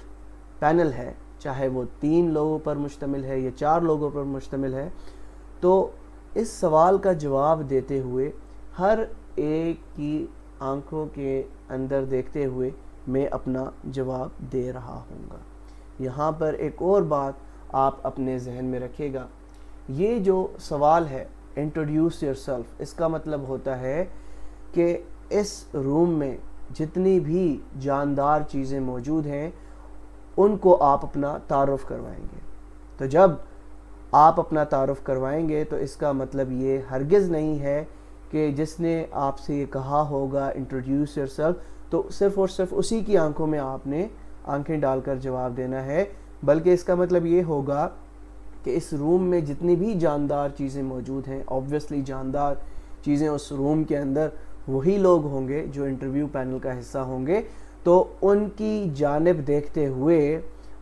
پینل ہے، چاہے وہ 3 لوگوں پر مشتمل ہے یا 4 لوگوں پر مشتمل ہے، تو اس سوال کا جواب دیتے ہوئے ہر ایک کی آنکھوں کے اندر دیکھتے ہوئے میں اپنا جواب دے رہا ہوں گا. یہاں پر ایک اور بات آپ اپنے ذہن میں رکھیے گا، یہ جو سوال ہے انٹروڈیوس یور سیلف، اس کا مطلب ہوتا ہے کہ اس روم میں جتنی بھی جاندار چیزیں موجود ہیں ان کو آپ اپنا تعارف کروائیں گے. تو جب آپ اپنا تعارف کروائیں گے تو اس کا مطلب یہ ہرگز نہیں ہے کہ جس نے آپ سے یہ کہا ہوگا انٹروڈیوس یور سیلف تو صرف اور صرف اسی کی آنکھوں میں آپ نے آنکھیں ڈال کر جواب دینا ہے، بلکہ اس کا مطلب یہ ہوگا کہ اس روم میں جتنی بھی جاندار چیزیں موجود ہیں، obviously جاندار چیزیں اس روم کے اندر وہی لوگ ہوں گے جو انٹرویو پینل کا حصہ ہوں گے، تو ان کی جانب دیکھتے ہوئے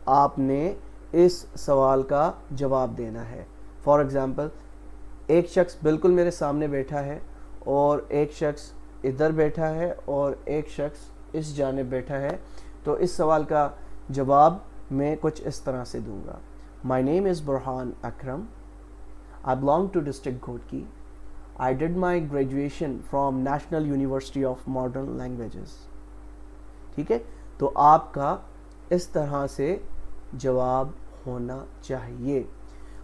آپ نے اس سوال کا جواب دینا ہے. فار ایگزامپل ایک شخص بالکل میرے سامنے بیٹھا ہے اور ایک شخص ادھر بیٹھا ہے اور ایک شخص اس جانب بیٹھا ہے، تو اس سوال کا جواب میں کچھ اس طرح سے دوں گا، My name is Burhan Akram. I belong to district Ghodki. I did my graduation from National University of Modern Languages. ٹھیک ہے، تو آپ کا اس طرح سے جواب ہونا چاہیے.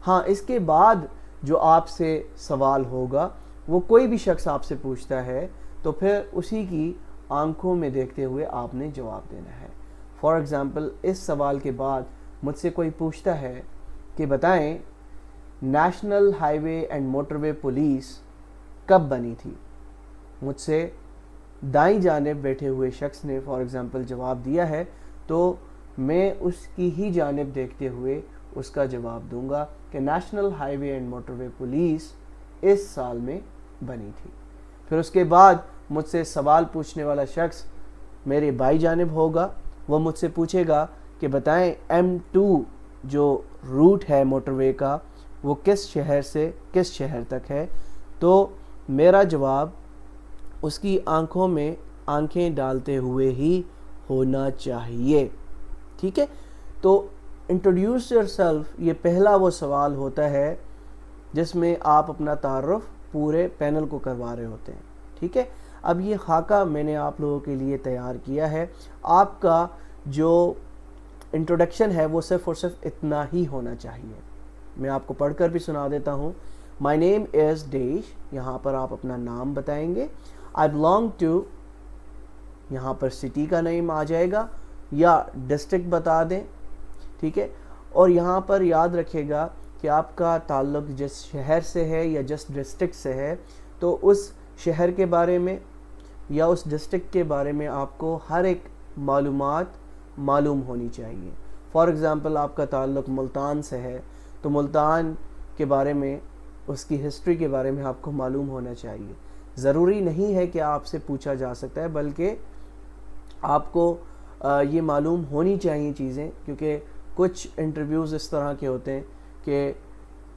ہاں، اس کے بعد جو آپ سے سوال ہوگا وہ کوئی بھی شخص آپ سے پوچھتا ہے تو پھر اسی کی آنکھوں میں دیکھتے ہوئے آپ نے جواب دینا ہے. فار ایگزامپل اس سوال کے بعد مجھ سے کوئی پوچھتا ہے کہ بتائیں national Highway and motor way police کب بنی تھی. مجھ سے دائیں جانب بیٹھے ہوئے شخص نے فار ایگزامپل جواب دیا ہے تو میں اس کی ہی جانب دیکھتے ہوئے اس کا جواب دوں گا کہ National Highway and motor way Police اس سال میں بنی تھی. پھر اس کے بعد مجھ سے سوال پوچھنے والا شخص میرے بائیں جانب ہوگا، وہ مجھ سے پوچھے گا کہ بتائیں M2 جو روٹ ہے موٹر وے کا وہ کس شہر سے کس شہر تک ہے. تو میرا جواب اس کی آنکھوں میں آنکھیں ڈالتے ہوئے ہی ہونا چاہیے. ٹھیک ہے، تو انٹروڈیوس یور سیلف یہ پہلا وہ سوال ہوتا ہے جس میں آپ اپنا تعارف پورے پینل کو کروا رہے ہوتے ہیں. ٹھیک ہے، اب یہ خاکہ میں نے آپ لوگوں کے لیے تیار کیا ہے. آپ کا جو انٹروڈکشن ہے وہ صرف اور صرف اتنا ہی ہونا چاہیے. میں آپ کو پڑھ کر بھی سنا دیتا ہوں. مائی نیم از ڈیش، یہاں پر آپ اپنا نام بتائیں گے. آئی بلانگ ٹو، یہاں پر سٹی کا نیم آ جائے گا یا ڈسٹرکٹ بتا دیں. ٹھیک ہے، اور یہاں پر یاد رکھے گا کہ آپ کا تعلق جس شہر سے ہے یا جس ڈسٹرکٹ سے ہے تو اس شہر کے بارے میں یا اس ڈسٹرکٹ کے بارے میں آپ کو ہر ایک معلومات معلوم ہونی چاہیے. فار ایگزامپل آپ کا تعلق ملتان سے ہے تو ملتان کے بارے میں، اس کی ہسٹری کے بارے میں آپ کو معلوم ہونا چاہیے. ضروری نہیں ہے کہ آپ سے پوچھا جا سکتا ہے، بلکہ آپ کو یہ معلوم ہونی چاہیے چیزیں، کیونکہ کچھ انٹرویوز اس طرح کے ہوتے ہیں کہ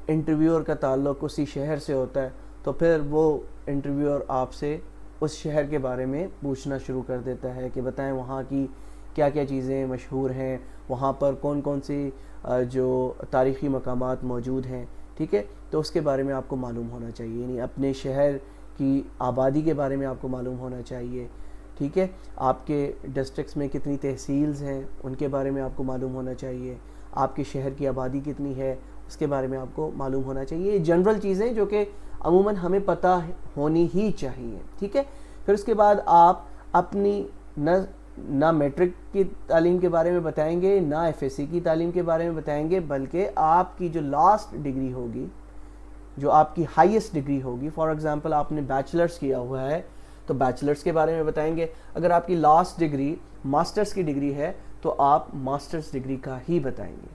انٹرویور کا تعلق اسی شہر سے ہوتا ہے تو پھر وہ انٹرویور آپ سے اس شہر کے بارے میں پوچھنا شروع کر دیتا ہے کہ بتائیں وہاں کی کیا کیا چیزیں مشہور ہیں، وہاں پر کون کون سی جو تاریخی مقامات موجود ہیں. ٹھیک ہے، تو اس کے بارے میں آپ کو معلوم ہونا چاہیے، یعنی اپنے شہر کی آبادی کے بارے میں آپ کو معلوم ہونا چاہیے، ٹھیک ہے. آپ کے ڈسٹرکٹس میں کتنی تحصیلز ہیں ان کے بارے میں آپ کو معلوم ہونا چاہیے. آپ کے شہر کی آبادی کتنی ہے اس کے بارے میں آپ کو معلوم ہونا چاہیے. یہ جنرل چیزیں جو کہ عموماً ہمیں پتہ ہونی ہی چاہیے. ٹھیک ہے. پھر اس کے بعد آپ اپنی نہ میٹرک کی تعلیم کے بارے میں بتائیں گے، نہ ایف ایس سی کی تعلیم کے بارے میں بتائیں گے، بلکہ آپ کی جو لاسٹ ڈگری ہوگی، جو آپ کی ہائیسٹ ڈگری ہوگی. فار ایگزامپل آپ نے بیچلرس کیا ہوا ہے تو بیچلرس کے بارے میں بتائیں گے. اگر آپ کی لاسٹ ڈگری ماسٹرس کی ڈگری ہے تو آپ ماسٹرس ڈگری کا ہی بتائیں گے.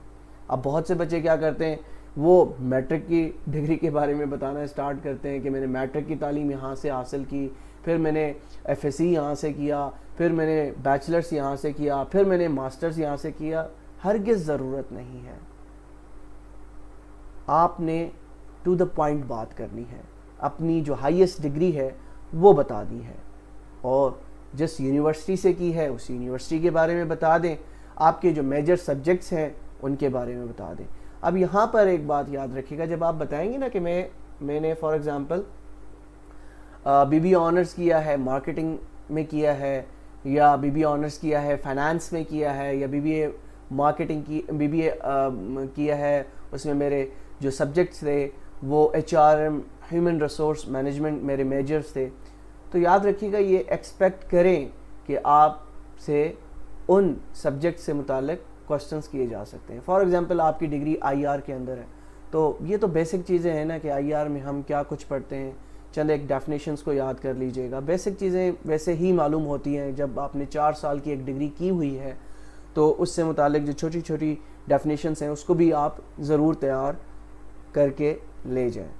اب بہت سے بچے کیا کرتے ہیں، وہ میٹرک کی ڈگری کے بارے میں بتانا اسٹارٹ کرتے ہیں کہ میں نے میٹرک کی تعلیم یہاں سے حاصل کی، پھر میں نے ایف ایس سی یہاں سے کیا، پھر میں نے بیچلرس یہاں سے کیا، پھر میں نے ماسٹرز یہاں سے کیا. ہرگز ضرورت نہیں ہے. آپ نے ٹو دا پوائنٹ بات کرنی ہے، اپنی جو ہائیسٹ ڈگری ہے وہ بتا دی ہے، اور جس یونیورسٹی سے کی ہے اس یونیورسٹی کے بارے میں بتا دیں. آپ کے جو میجر سبجیکٹس ہیں ان کے بارے میں بتا دیں. اب یہاں پر ایک بات یاد رکھیے گا، جب آپ بتائیں گے نا کہ میں نے for example B B honours کیا ہے مارکیٹنگ میں کیا ہے، یا بی بی آنرز کیا ہے فائنانس میں کیا ہے، یا بی بی اے مارکیٹنگ کی بی بی اے کیا ہے، اس میں میرے جو سبجیکٹس تھے وہ H R M human resource management میرے میجرز تھے. تو یاد رکھیے گا یہ ایکسپیکٹ کریں کہ آپ سے ان سبجیکٹ سے متعلق کوشچنس کیے جا سکتے ہیں. فار ایگزامپل آپ کی ڈگری آئی آر کے اندر ہے تو یہ تو بیسک چیزیں ہیں نا کہ آئی آر میں ہم کیا کچھ پڑھتے ہیں. چند ایک ڈیفینیشنس کو یاد کر لیجئے گا. بیسک چیزیں ویسے ہی معلوم ہوتی ہیں جب آپ نے 4 سال کی ایک ڈگری کی ہوئی ہے تو اس سے متعلق جو چھوٹی چھوٹی ڈیفینیشنس ہیں اس کو بھی آپ ضرور تیار کر کے لے جائیں.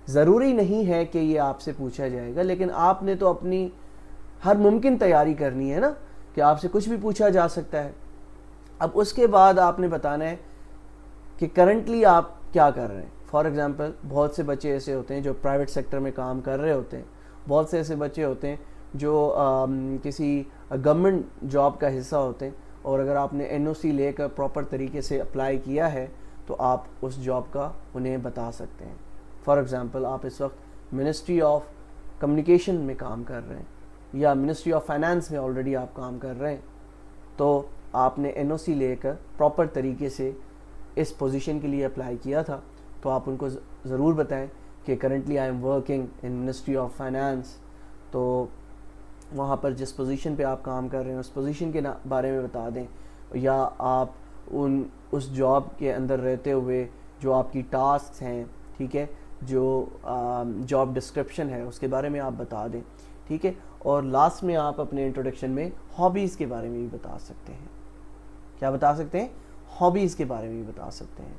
ضروری نہیں ہے کہ یہ آپ سے پوچھا جائے گا، لیکن آپ نے تو اپنی ہر ممکن تیاری کرنی ہے نا کہ آپ سے کچھ بھی پوچھا جا سکتا ہے. اب اس کے بعد آپ نے بتانا ہے کہ کرنٹلی آپ کیا کر رہے ہیں. فار ایگزامپل بہت سے بچے ایسے ہوتے ہیں جو پرائیویٹ سیکٹر میں کام کر رہے ہوتے ہیں، بہت سے ایسے بچے ہوتے ہیں جو کسی گورنمنٹ جاب کا حصہ ہوتے ہیں، اور اگر آپ نے این او سی لے کر پراپر طریقے سے اپلائی کیا ہے تو آپ اس جاب کا انہیں بتا سکتے ہیں. فار ایگزامپل آپ اس وقت منسٹری آف کمیونیکیشن میں کام کر رہے ہیں یا منسٹری آف فائنانس میں آلریڈی آپ کام کر رہے ہیں، تو آپ نے این او سی لے کر پراپر طریقے سے اس پوزیشن کے لیے اپلائی کیا تھا، تو آپ ان کو ضرور بتائیں کہ currently I am working in ministry of finance. تو وہاں پر جس پوزیشن پہ آپ کام کر رہے ہیں اس پوزیشن کے بارے میں بتا دیں، یا آپ اس جاب کے اندر رہتے ہوئے جو آپ کی ٹاسکس ہیں، ٹھیک ہے، جو جاب ڈسکرپشن ہے اس کے بارے میں آپ بتا دیں. ٹھیک ہے. اور لاسٹ میں آپ اپنے انٹروڈکشن میں ہابیز کے بارے میں بھی بتا سکتے ہیں. کیا بتا سکتے ہیں؟ ہابیز کے بارے میں بھی بتا سکتے ہیں.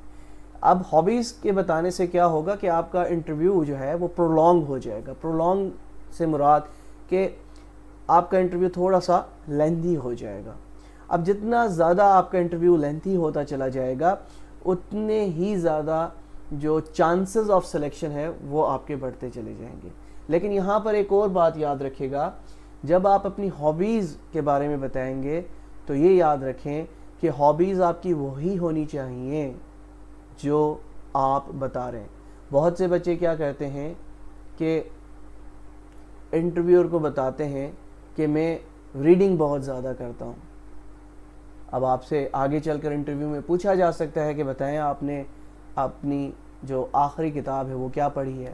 اب ہابیز کے بتانے سے کیا ہوگا کہ آپ کا انٹرویو جو ہے وہ پرولونگ ہو جائے گا. پرولونگ سے مراد کہ آپ کا انٹرویو تھوڑا سا لینتھی ہو جائے گا. اب جتنا زیادہ آپ کا انٹرویو لینتھی ہوتا چلا جائے گا اتنے ہی زیادہ جو چانسز آف سلیکشن ہے وہ آپ کے بڑھتے چلے جائیں گے. لیکن یہاں پر ایک اور بات یاد رکھے گا، جب آپ اپنی ہابیز کے بارے میں بتائیں گے تو یہ یاد رکھیں کہ ہابیز آپ کی وہی ہونی چاہیے جو آپ بتا رہے ہیں. بہت سے بچے کیا کرتے ہیں کہ انٹرویور کو بتاتے ہیں کہ میں ریڈنگ بہت زیادہ کرتا ہوں. اب آپ سے آگے چل کر انٹرویو میں پوچھا جا سکتا ہے کہ بتائیں آپ نے اپنی جو آخری کتاب ہے وہ کیا پڑھی ہے.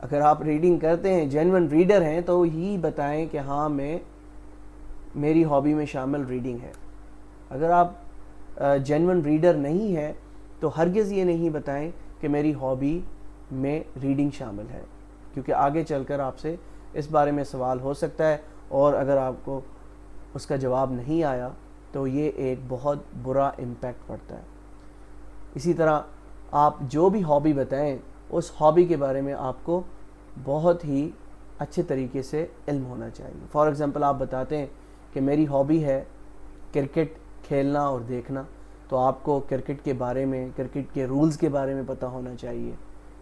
اگر آپ ریڈنگ کرتے ہیں، جینون ریڈر ہیں، تو ہی بتائیں کہ ہاں میری ہابی میں شامل ریڈنگ ہے. اگر آپ جینون ریڈر نہیں ہے تو ہرگز یہ نہیں بتائیں کہ میری ہابی میں ریڈنگ شامل ہے، کیونکہ آگے چل کر آپ سے اس بارے میں سوال ہو سکتا ہے، اور اگر آپ کو اس کا جواب نہیں آیا تو یہ ایک بہت برا امپیکٹ پڑتا ہے. اسی طرح آپ جو بھی ہابی بتائیں اس ہابی کے بارے میں آپ کو بہت ہی اچھے طریقے سے علم ہونا چاہیے. فار ایگزامپل آپ بتاتے ہیں کہ میری ہابی ہے کرکٹ کھیلنا اور دیکھنا، تو آپ کو کرکٹ کے بارے میں، کرکٹ کے رولز کے بارے میں پتہ ہونا چاہیے.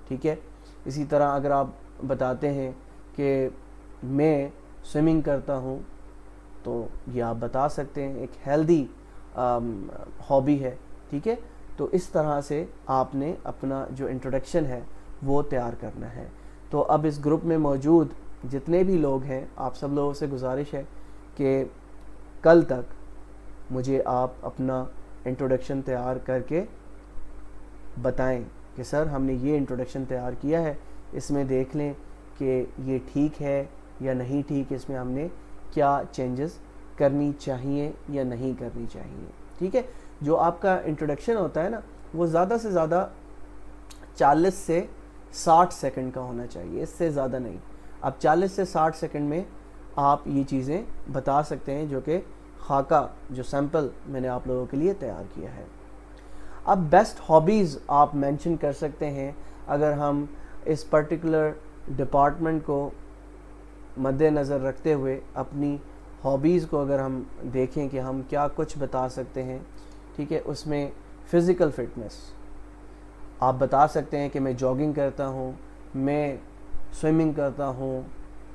ٹھیک ہے. اسی طرح اگر آپ بتاتے ہیں کہ میں سوئمنگ کرتا ہوں تو یہ آپ بتا سکتے ہیں ایک ہیلدی ہابی ہے. ٹھیک ہے. تو اس طرح سے آپ نے اپنا جو انٹروڈکشن ہے وہ تیار کرنا ہے. تو اب اس گروپ میں موجود جتنے بھی لوگ ہیں آپ سب لوگوں سے گزارش ہے کہ کل تک مجھے آپ اپنا انٹروڈکشن تیار کر کے بتائیں کہ سر ہم نے یہ انٹروڈکشن تیار کیا ہے، اس میں دیکھ لیں کہ یہ ٹھیک ہے یا نہیں ٹھیک، اس میں ہم نے کیا چینجز کرنی چاہیے یا نہیں کرنی چاہیے. ٹھیک ہے. جو آپ کا انٹروڈکشن ہوتا ہے نا وہ زیادہ سے زیادہ 40 سے 60 سیکنڈ کا ہونا چاہیے، اس سے زیادہ نہیں. اب 40 سے 60 سیکنڈ میں آپ یہ چیزیں بتا سکتے ہیں جو کہ خاکہ جو سیمپل میں نے آپ لوگوں کے لیے تیار کیا ہے. اب بیسٹ ہابیز آپ مینشن کر سکتے ہیں. اگر ہم اس پرٹیکولر ڈپارٹمنٹ کو مد نظر رکھتے ہوئے اپنی ہابیز کو اگر ہم دیکھیں کہ ہم کیا کچھ بتا سکتے ہیں. ٹھیک ہے. اس میں فزیکل فٹنس آپ بتا سکتے ہیں کہ میں جاگنگ کرتا ہوں، میں سوئمنگ کرتا ہوں،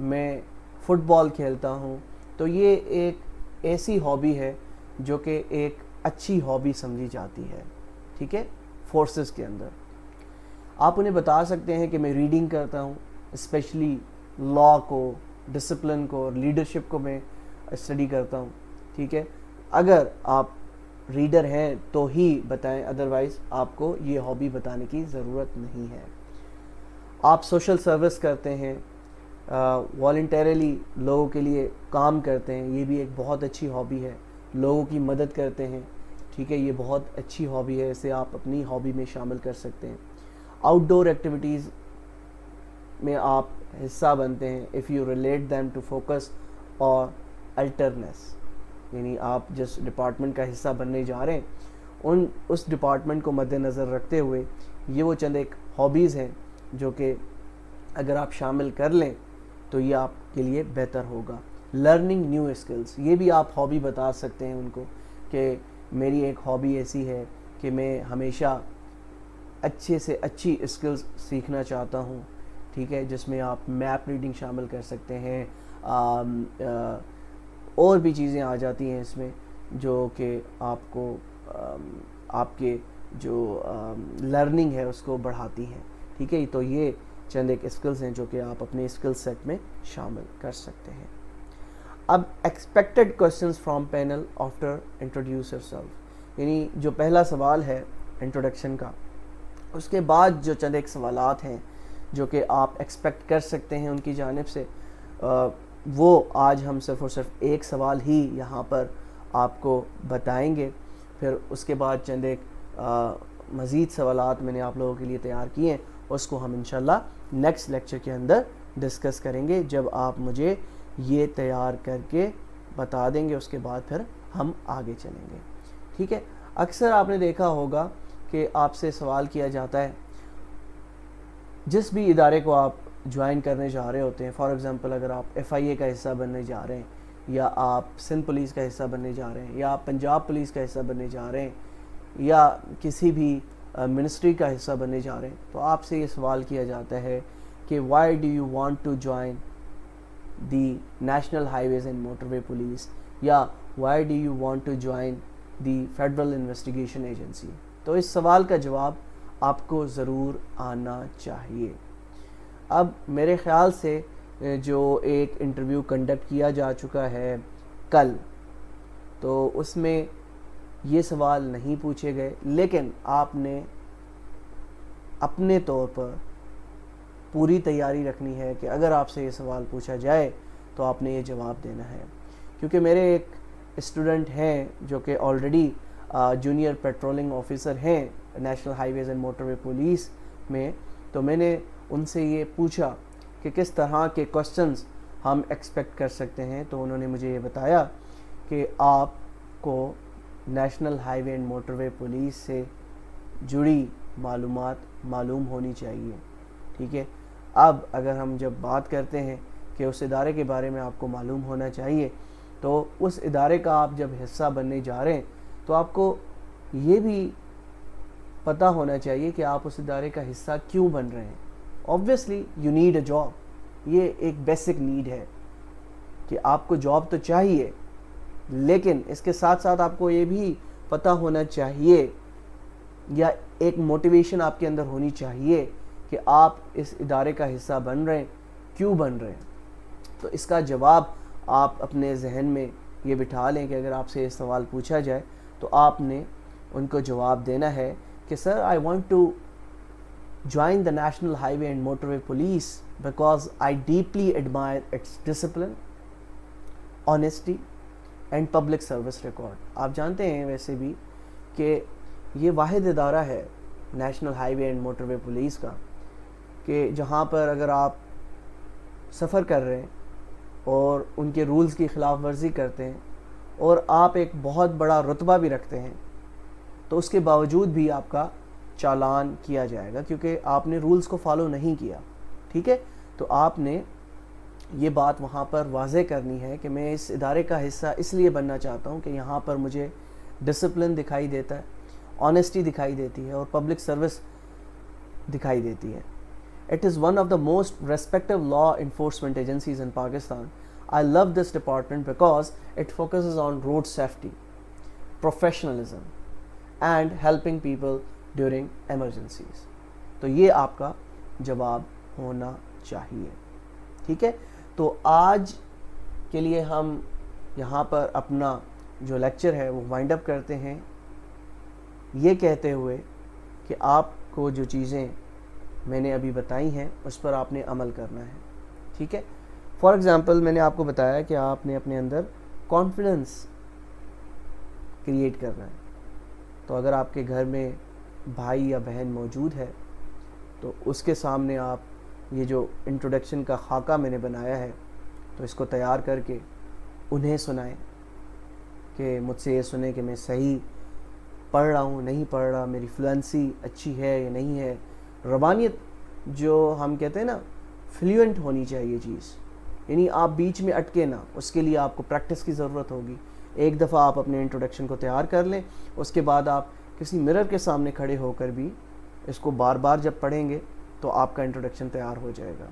میں فٹ بال کھیلتا ہوں. تو یہ ایک ایسی ہابی ہے جو کہ ایک اچھی ہابی سمجھی جاتی ہے. ٹھیک ہے. فورسز کے اندر آپ انہیں بتا سکتے ہیں کہ میں ریڈنگ کرتا ہوں، اسپیشلی لا کو، ڈسپلن کو اور لیڈرشپ کو میں اسٹڈی کرتا ہوں. ٹھیک ہے. اگر آپ ریڈر ہیں تو ہی بتائیں، ادروائز آپ کو یہ ہابی بتانے کی ضرورت نہیں ہے. آپ سوشل سروس کرتے ہیں، والنٹیرلی لوگوں کے لیے کام کرتے ہیں، یہ بھی ایک بہت اچھی ہابی ہے. لوگوں کی مدد کرتے ہیں. ٹھیک ہے. یہ بہت اچھی ہابی ہے، اسے آپ اپنی ہابی میں شامل کر سکتے ہیں. آؤٹ ڈور ایکٹیویٹیز میں آپ حصہ بنتے ہیں. If you relate them to focus اور الٹرنس، یعنی آپ جس ڈپارٹمنٹ کا حصہ بننے جا رہے ہیں اس ڈپارٹمنٹ کو مد نظر رکھتے ہوئے یہ وہ چند ایک ہابیز ہیں جو کہ اگر آپ شامل کر لیں تو یہ آپ کے لیے بہتر ہوگا. لرننگ نیو اسکلز، یہ بھی آپ ہابی بتا سکتے ہیں ان کو کہ میری ایک ہابی ایسی ہے کہ میں ہمیشہ اچھے سے اچھی اسکلز سیکھنا چاہتا ہوں. ٹھیک ہے. جس میں آپ میپ ریڈنگ شامل کر سکتے ہیں، اور بھی چیزیں آ جاتی ہیں اس میں جو کہ آپ کو آپ کے جو لرننگ ہے اس کو بڑھاتی ہیں. ٹھیک ہے. تو یہ چند ایک اسکلز ہیں جو کہ آپ اپنے اسکل سیٹ میں شامل کر سکتے ہیں. اب expected questions from panel after introduce your self, یعنی جو پہلا سوال ہے انٹروڈکشن کا، اس کے بعد جو چند ایک سوالات ہیں جو کہ آپ ایکسپیکٹ کر سکتے ہیں ان کی جانب سے، وہ آج ہم صرف اور صرف ایک سوال ہی یہاں پر آپ کو بتائیں گے. پھر اس کے بعد چند ایک مزید سوالات میں نے آپ لوگوں کے لیے تیار کیے ہیں، اس کو ہم انشاءاللہ نیکسٹ لیکچر کے اندر ڈسکس کریں گے جب آپ مجھے یہ تیار کر کے بتا دیں گے. اس کے بعد پھر ہم آگے چلیں گے. ٹھیک ہے. اکثر آپ نے دیکھا ہوگا کہ آپ سے سوال کیا جاتا ہے جس بھی ادارے کو آپ جوائن کرنے جا رہے ہوتے ہیں. فار ایگزامپل اگر آپ FIA کا حصہ بننے جا رہے ہیں، یا آپ سندھ پولیس کا حصہ بننے جا رہے ہیں، یا آپ پنجاب پولیس کا حصہ بننے جا رہے ہیں، یا کسی بھی منسٹری کا حصہ بننے جا رہے ہیں، تو آپ سے یہ سوال کیا جاتا ہے کہ why do you want to join the National high ways and motor way Police, یا why do you want to join the Federal Investigation Agency. تو اس سوال کا جواب آپ کو ضرور آنا چاہیے. اب میرے خیال سے جو ایک انٹرویو کنڈکٹ کیا جا چکا ہے کل، تو اس میں یہ سوال نہیں پوچھے گئے، لیکن آپ نے اپنے طور پر پوری تیاری رکھنی ہے کہ اگر آپ سے یہ سوال پوچھا جائے تو آپ نے یہ جواب دینا ہے. کیونکہ میرے ایک اسٹوڈنٹ ہیں جو کہ آلریڈی جونیئر پیٹرولنگ آفیسر ہیں national high ways and motor way police میں، تو میں نے ان سے یہ پوچھا کہ کس طرح کے کوسچنز ہم ایکسپیکٹ کر سکتے ہیں. تو انہوں نے مجھے یہ بتایا کہ آپ کو national Highway and motor way police سے جڑی معلومات معلوم ہونی چاہیے. ٹھیک ہے. اب اگر ہم جب بات کرتے ہیں کہ اس ادارے کے بارے میں آپ کو معلوم ہونا چاہیے، تو اس ادارے کا آپ جب حصہ بننے جا رہے ہیں تو آپ کو یہ بھی پتہ ہونا چاہیے کہ آپ اس ادارے کا حصہ کیوں بن رہے ہیں. obviously you need a job. یہ ایک بیسک نیڈ ہے کہ آپ کو جاب تو چاہیے، لیکن اس کے ساتھ ساتھ آپ کو یہ بھی پتہ ہونا چاہیے یا ایک موٹیویشن آپ کے اندر ہونی چاہیے کہ آپ اس ادارے کا حصہ بن رہے ہیں، کیوں بن رہے ہیں. تو اس کا جواب آپ اپنے ذہن میں یہ بٹھا لیں کہ اگر آپ سے یہ سوال پوچھا جائے تو آپ نے ان کو جواب دینا ہے کہ sir I want to join the National Highway and Motorway Police because I deeply admire its discipline, honesty and public service record. آپ جانتے ہیں ویسے بھی کہ یہ واحد ادارہ ہے national Highway and motor way police کا کہ جہاں پر اگر آپ سفر کر رہے ہیں اور ان کے رولز کی خلاف ورزی کرتے ہیں اور آپ ایک بہت بڑا رتبہ بھی رکھتے ہیں تو اس کے باوجود بھی آپ کا چالان کیا جائے گا کیونکہ آپ نے رولز کو فالو نہیں کیا. ٹھیک ہے, تو آپ نے یہ بات وہاں پر واضح کرنی ہے کہ میں اس ادارے کا حصہ اس لیے بننا چاہتا ہوں کہ یہاں پر مجھے ڈسپلن دکھائی دیتا ہے, آنیسٹی دکھائی دیتی ہے اور پبلک سروس دکھائی دیتی ہے. It is one of the most respected law enforcement agencies in Pakistan. I love this department because it focuses on road safety, professionalism and helping people during emergencies. تو یہ آپ کا جواب ہونا چاہیے. ٹھیک ہے, تو آج کے لیے ہم یہاں پر اپنا جو لیکچر ہے وہ وائنڈ اپ کرتے ہیں یہ کہتے ہوئے کہ آپ کو جو چیزیں میں نے ابھی بتائی ہیں اس پر آپ نے عمل کرنا ہے. ٹھیک ہے, فار ایگزامپل میں نے آپ کو بتایا کہ آپ نے اپنے اندر کانفیڈنس کریٹ کرنا ہے. تو اگر آپ کے گھر میں بھائی یا بہن موجود ہے تو اس کے سامنے آپ یہ جو انٹروڈکشن کا خاکہ میں نے بنایا ہے تو اس کو تیار کر کے انہیں سنائیں کہ مجھ سے یہ سنیں کہ میں صحیح پڑھ رہا ہوں نہیں پڑھ رہا, میری فلوئنسی اچھی ہے یا نہیں ہے. روانیت جو ہم کہتے ہیں نا, فلوئنٹ ہونی چاہیے چیز, یعنی آپ بیچ میں اٹکے نہ. اس کے لیے آپ کو پریکٹس کی ضرورت ہوگی. ایک دفعہ آپ اپنے انٹروڈکشن کو تیار کر لیں, اس کے بعد آپ کسی مرر کے سامنے کھڑے ہو کر بھی اس کو بار بار جب پڑھیں گے تو آپ کا انٹروڈکشن تیار ہو جائے گا.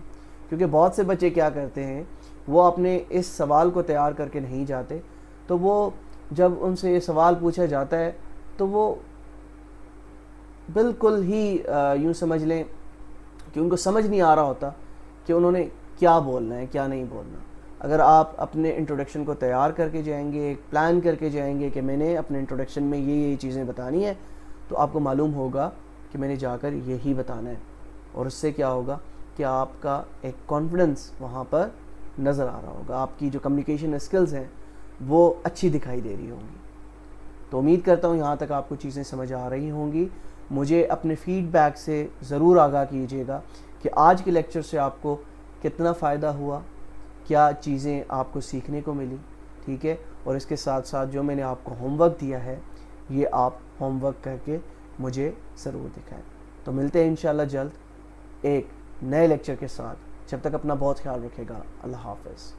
کیونکہ بہت سے بچے کیا کرتے ہیں, وہ اپنے اس سوال کو تیار کر کے نہیں جاتے, تو وہ جب ان سے یہ سوال پوچھا جاتا ہے تو وہ بالکل ہی یوں سمجھ لیں کہ ان کو سمجھ نہیں آ رہا ہوتا کہ انہوں نے کیا بولنا ہے کیا نہیں بولنا. اگر آپ اپنے انٹروڈکشن کو تیار کر کے جائیں گے, ایک پلان کر کے جائیں گے کہ میں نے اپنے انٹروڈکشن میں یہ چیزیں بتانی ہے, تو آپ کو معلوم ہوگا کہ میں نے جا کر یہی بتانا ہے. اور اس سے کیا ہوگا کہ آپ کا ایک کانفیڈنس وہاں پر نظر آ رہا ہوگا, آپ کی جو کمیونیکیشن اسکلز ہیں وہ اچھی دکھائی دے رہی ہوں گی. تو امید کرتا ہوں یہاں تک آپ کو چیزیں سمجھ آ رہی ہوں گی. مجھے اپنے فیڈ بیک سے ضرور آگاہ کیجیے گا کہ آج کے لیکچر سے آپ کو کتنا فائدہ ہوا, کیا چیزیں آپ کو سیکھنے کو ملی. ٹھیک ہے, اور اس کے ساتھ ساتھ جو میں نے آپ کو ہوم ورک دیا ہے یہ آپ ہوم ورک کر کے مجھے ضرور دکھائیں. تو ملتے ہیں انشاءاللہ جلد ایک نئے لیکچر کے ساتھ. جب تک اپنا بہت خیال رکھے گا. اللہ حافظ.